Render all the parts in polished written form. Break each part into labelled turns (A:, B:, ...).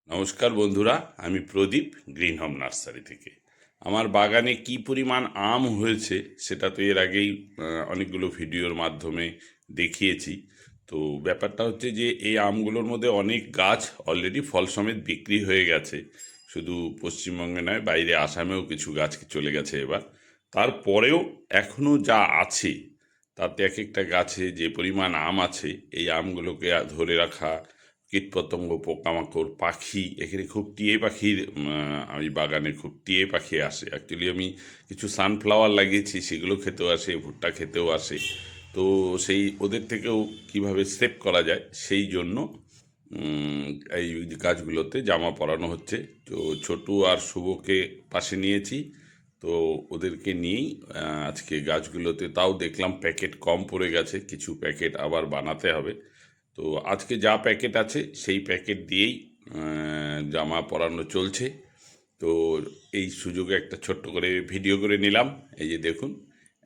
A: নমস্কার বন্ধুরা, আমি প্রদীপ গ্রিন হোম নার্সারি থেকে। আমার বাগানে কি পরিমাণ আম হয়েছে সেটা তো এর আগেই অনেকগুলো ভিডিওর মাধ্যমে দেখিয়েছি। তো ব্যাপারটা হচ্ছে যে এই আমগুলোর মধ্যে অনেক গাছ অলরেডি ফল সমেত বিক্রি হয়ে গেছে। শুধু পশ্চিমবঙ্গে নয়, বাইরে আসামেও কিছু গাছ চলে গেছে এবার। তারপরেও এখনও যা আছে তাতে এক একটা গাছে যে পরিমাণ আম আছে, এই আমগুলোকে ধরে রাখা কীটপতঙ্গ, পোকামাকড়, পাখি, এখানে খুব টিয়ে পাখির আমি বাগানে খুব টিয়ে পাখি আসে। অ্যাকচুয়ালি আমি কিছু সানফ্লাওয়ার লাগিয়েছি, সেগুলো খেতেও আসে, ভুট্টা খেতেও আসে। তো সেই ওদের থেকেও কিভাবে সেভ করা যায় সেই জন্য এই গাছগুলোতে জামা পরানো হচ্ছে। তো ছোটু আর শুভকে পাশে নিয়েছি। তো ওদেরকে নিয়েই আজকে গাছগুলোতে, তাও দেখলাম প্যাকেট কম পড়ে গেছে, কিছু প্যাকেট আবার বানাতে হবে। তো আজকে যা প্যাকেট আছে সেই প্যাকেট দিয়েই জামা পরানো চলছে। তো এই সুযোগে একটা ছোট্ট করে ভিডিও করে নিলাম। এই যে দেখুন,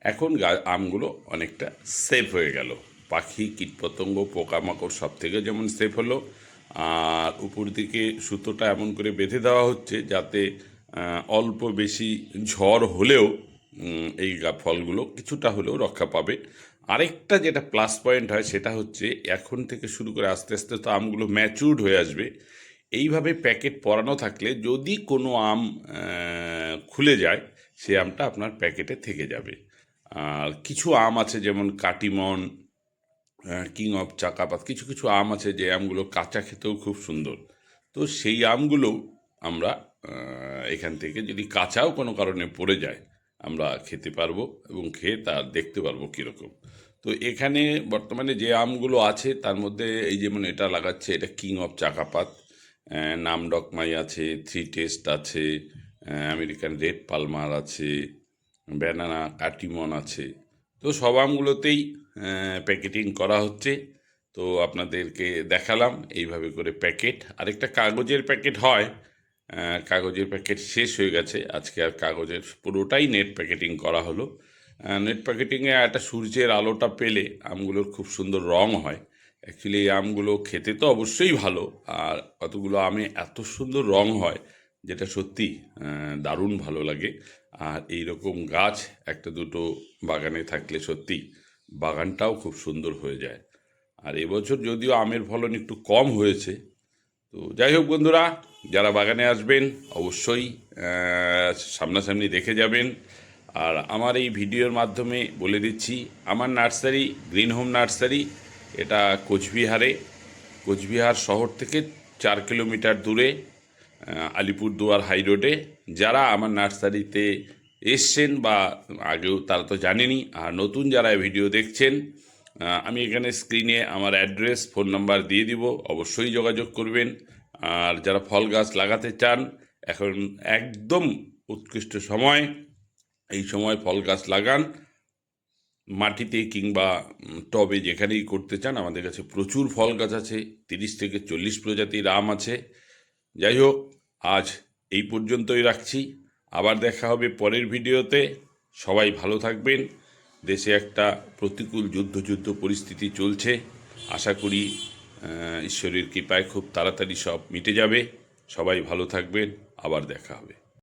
A: এখন আমগুলো অনেকটা সেফ হয়ে গেল। পাখি, কীটপতঙ্গ, পোকামাকড় সব থেকে যেমন সেফ হলো, আর উপর দিকে সুতোটা এমন করে বেঁধে দেওয়া হচ্ছে যাতে অল্প বেশি ঝড় হলেও এই ফলগুলো কিছুটা হলেও রক্ষা পাবে। আরেকটা যেটা প্লাস পয়েন্ট হয় সেটা হচ্ছে, এখন থেকে শুরু করে আস্তে আস্তে তো আমগুলো ম্যাচুরড হয়ে আসবে। এইভাবে প্যাকেট পরানো থাকলে যদি কোনো আম খুলে যায়, সে আমটা আপনার প্যাকেটে থেকে যাবে। আর কিছু আম আছে যেমন কাটিমন, কিং অফ চাকাপাত, কিছু কিছু আম আছে যে আমগুলো কাঁচা খেতেও খুব সুন্দর। তো সেই আমগুলো আমরা এখান থেকে যদি কাঁচাও কোনো কারণে পড়ে যায়, আমরা খেতে পারবো এবং খেয়ে তা দেখতে পারবো কীরকম। তো এখানে বর্তমানে যে আমগুলো আছে তার মধ্যে এই যেমন এটা লাগাচ্ছে, এটা কিং অফ চাকাপাত, নামডকমাই আছে, থ্রি টেস্ট আছে, আমেরিকান রেড পালমার আছে, ব্যানানা কাটিমন আছে। তো সব আমগুলোতেই প্যাকেটিং করা হচ্ছে। তো আপনাদেরকে দেখালাম এইভাবে করে প্যাকেট। আরেকটা কাগজের প্যাকেট হয়, কাগজের প্যাকেট শেষ হয়ে গেছে, আজকে আর কাগজের পুরোটাই নেট প্যাকেটিং করা হলো। নেট প্যাকেটিংয়ে একটা সূর্যের আলোটা পেলে আমগুলোর খুব সুন্দর রং হয়। অ্যাকচুয়ালি এই আমগুলো খেতে তো অবশ্যই ভালো, আর কতগুলো আমে এত সুন্দর রং হয় যেটা সত্যি দারুণ ভালো লাগে। আর এই রকম গাছ একটা দুটো বাগানে থাকলে সত্যি বাগানটাও খুব সুন্দর হয়ে যায়। আর এবছর যদিও আমের ফলন একটু কম হয়েছে। তো যাই হোক বন্ধুরা, যারা বাগানে আসবেন অবশ্যই সামনাসামনি দেখে যাবেন। আর আমার এই ভিডিওর মাধ্যমে বলে দিচ্ছি, আমার নার্সারি গ্রিন হোম নার্সারি, এটা কোচবিহার শহর থেকে 4 কিলোমিটার দূরে, আলিপুরদুয়ার হাই রোডে। যারা আমার নার্সারিতে এসছেন বা আগেও তারা তো জানেনই, আর নতুন যারা ভিডিও দেখছেন, আমি এখানে স্ক্রিনে আমার অ্যাড্রেস, ফোন নাম্বার দিয়ে দিব, অবশ্যই যোগাযোগ করবেন। আর যারা ফল গাছ লাগাতে চান, এখন একদম উৎকৃষ্ট সময়, এই সময় ফল গাছ লাগান। মাটিতে কিংবা টবে যেখানেই করতে চান, আমাদের কাছে প্রচুর ফল গাছ আছে, 30 থেকে 40 প্রজাতির আম আছে। যাই হোক, আজ এই পর্যন্তই রাখছি। আবার দেখা হবে পরের ভিডিওতে। সবাই ভালো থাকবেন। দেশে একটা প্রতিকূল যুদ্ধ পরিস্থিতি চলছে, আশা করি ঈশ্বরের কৃপায় খুব তাড়াতাড়ি সব মিটে যাবে। সবাই ভালো থাকবেন, আবার দেখা হবে।